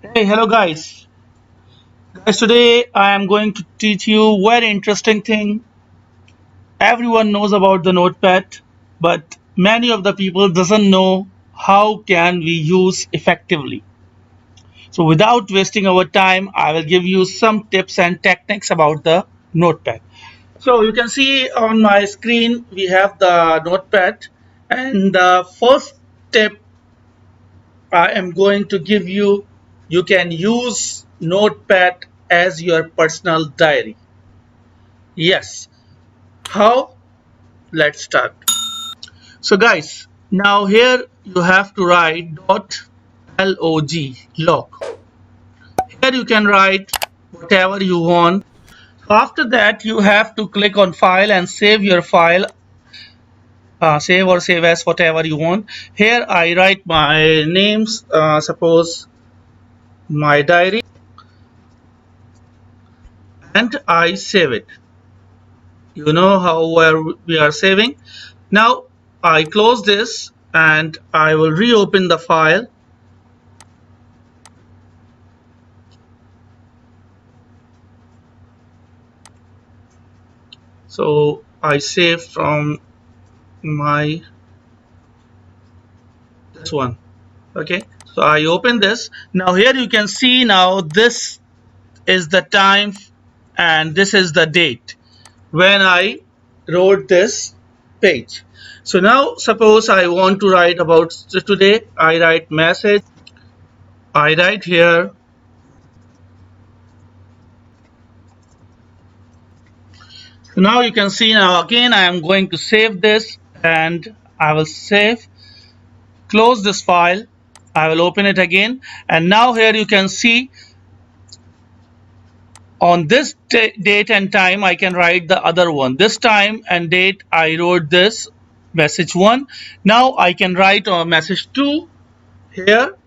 Hey, hello guys. Guys, today I am going to teach you very interesting thing. Everyone knows about the notepad, but many of the people doesn't know how can we use effectively. So without wasting our time, I will give you some tips and techniques about the notepad. So you can see on my screen we have the notepad, and the first tip I am going to give you, you can use notepad as your personal diary. Yes. How? Let's start. So guys, now here you have to write log log. Here you can write whatever you want. So after that you have to click on file and save your file. Save or save as whatever you want. Here I write my names, suppose my diary, and I save it. You know how where we are saving. Now I close this and I will reopen the file. So I save from my this one. Okay, so I open this. Now here you can see, now this is the time and this is the date when I wrote this page. So now suppose I want to write about today. I write message. I write here. So now you can see, now again I am going to save this and I will save, close this file. I will open it again, and now here you can see on this date and time I can write the other one. This time and date I wrote this message 1. Now I can write a message 2 here.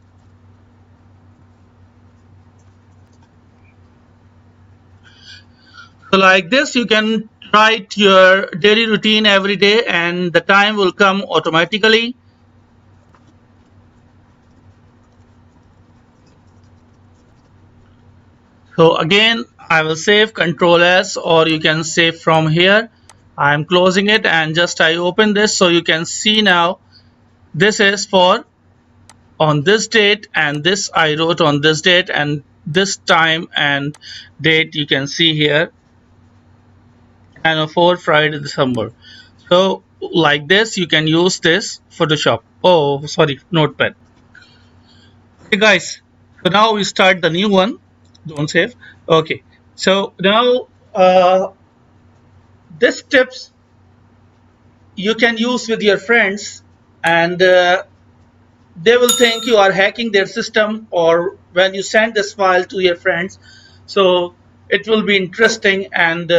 So like this you can write your daily routine every day and the time will come automatically. So again I will save, Control S, or you can save from here. I am closing it and just I open this, so you can see now this is for on this date, and this I wrote on this date, and this time and date you can see here, and for Friday December. So like this you can use this Photoshop, oh sorry, notepad. Okay guys, so now we start the new one. Don't save. Okay, so now this tips you can use with your friends, and they will think you are hacking their system, or when you send this file to your friends, so it will be interesting, and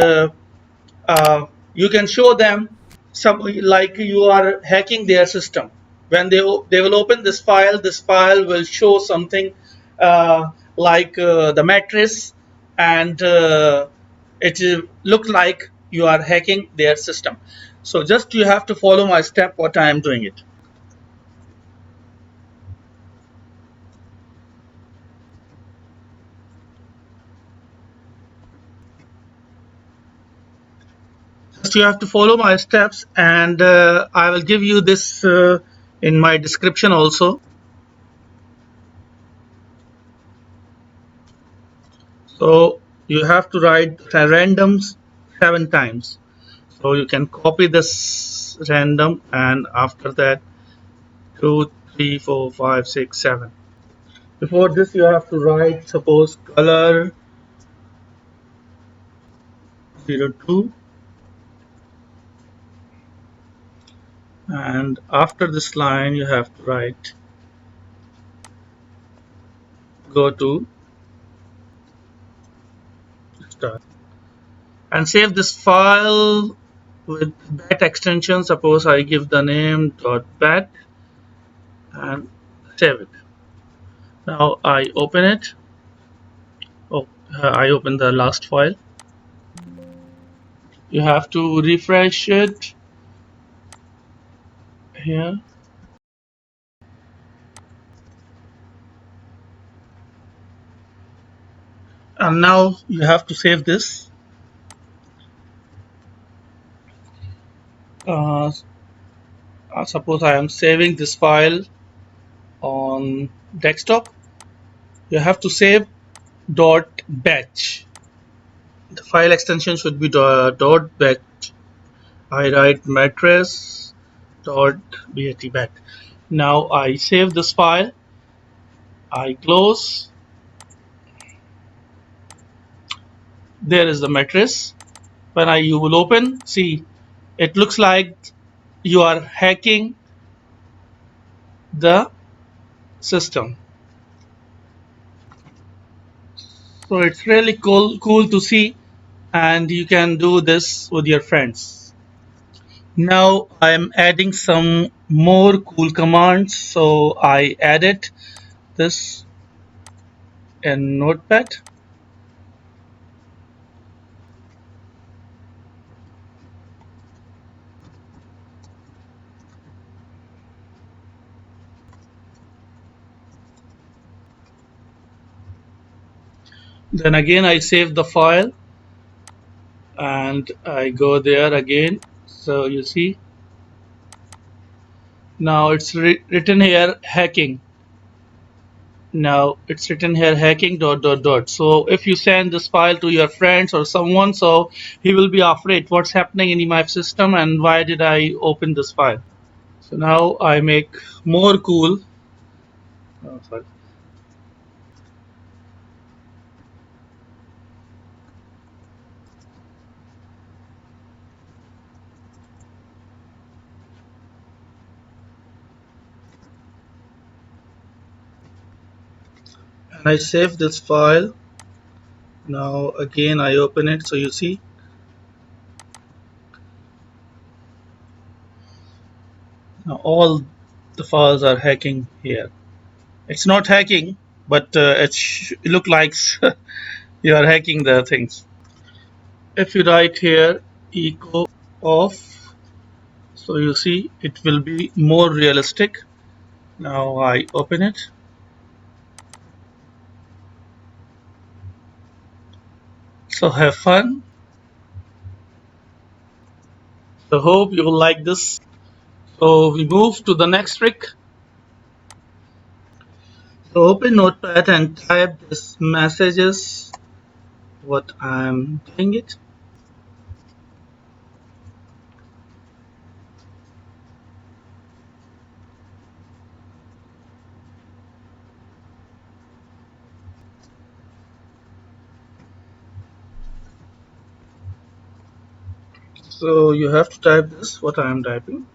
you can show them some like you are hacking their system. When they will open this file will show something like the mattress, and it look like you are hacking their system. So just you have to follow my step what I am doing it. Just you have to follow my steps, and I will give you this in my description also. So you have to write randoms 7 times. So you can copy this random, and after that 2, 3, 4, 5, 6, 7. Before this you have to write suppose color 02, and after this line you have to write go to start, and save this file with bat extension. Suppose I give the name .bat and save it. Now I open it. Oh, I open the last file. You have to refresh it here. And now you have to save this. uh, Suppose I am saving this file on desktop. You have to save dot batch. The file extension should be dot batch. I write mattress dot bat. Now I save this file. I close. There is the mattress. When you will open, see, it looks like you are hacking the system. So it's really cool to see, and you can do this with your friends. Now I'm adding some more cool commands. So I added this in Notepad. Then again I save the file and I go there again. So you see, now it's written here hacking. Now it's written here hacking dot dot dot. So if you send this file to your friends or someone, so he will be afraid what's happening in my system and why did I open this file. So now I make more cool. Oh, sorry. And I save this file. Now again I open it. So you see, now all the files are hacking here. It's not hacking, but it look like you are hacking the things. If you write here echo off, so you see it will be more realistic. Now I open it. So have fun. So hope you will like this. So we move to the next trick. So open Notepad and type this messages what I'm doing it. So you have to type this what I am typing.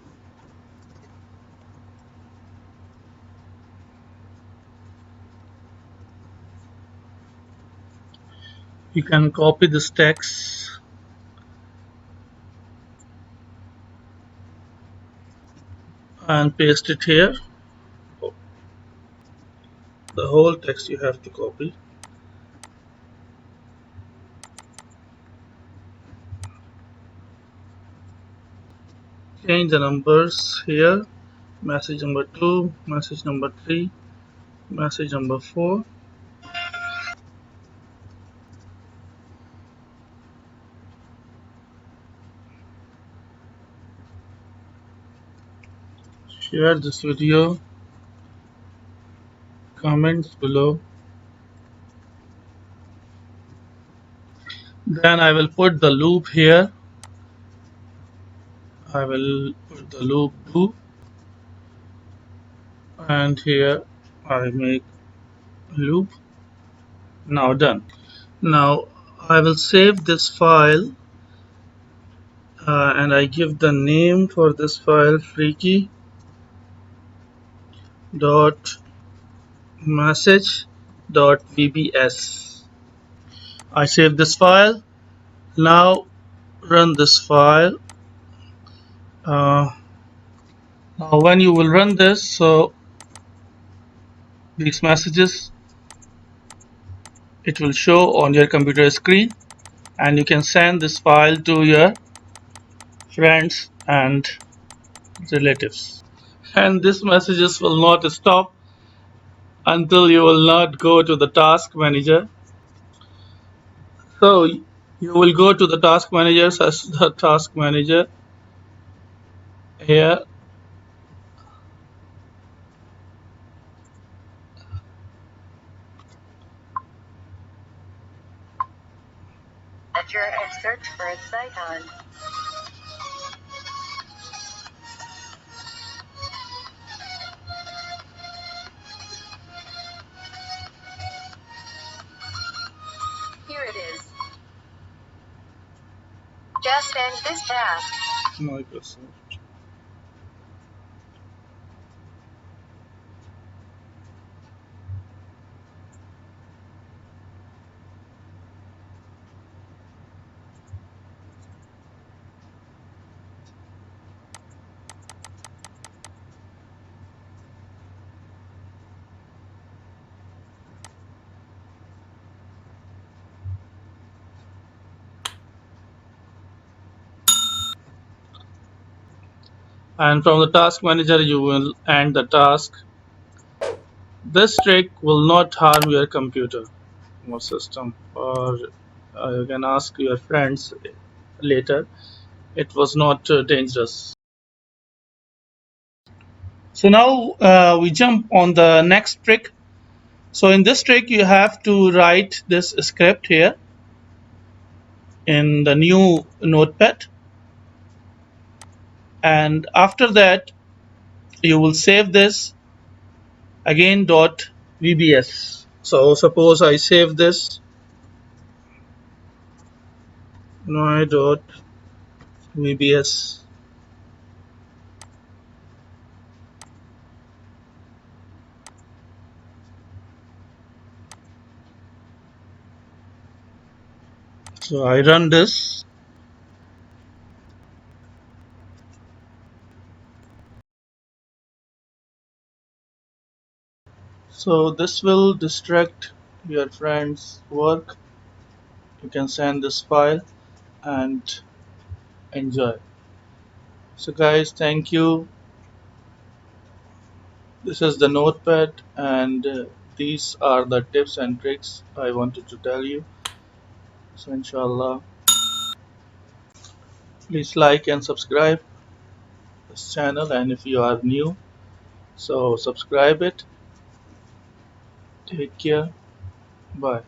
You can copy this text and paste it here. The whole text you have to copy. Change the numbers here. Message number 2, message number 3, message number 4. Share this video. Comments below. Then I will put the loop here. I will put the loop 2 and here I make loop. Now done. Now I will save this file and I give the name for this file freaky dot message dot vbs. I save this file. Now run this file. Uh, Now when you will run this, so these messages, it will show on your computer screen and you can send this file to your friends and relatives. And these messages will not stop until you will not go to the task manager. So you will go to the task manager as the task manager here. Enter and search for its icon. Here it is. Just end this task. Microsoft. And from the task manager, you will end the task. This trick will not harm your computer or system, or you can ask your friends later. It was not dangerous. So now we jump on the next trick. So in this trick, you have to write this script here in the new notepad, and after that you will save this again .vbs. So suppose I save this my .vbs. So I run this. So this will distract your friends' work. You can send this file and enjoy. So guys, thank you. This is the notepad, and these are the tips and tricks I wanted to tell you. So inshallah, please like and subscribe this channel, and if you are new, so subscribe it. Take care. Bye.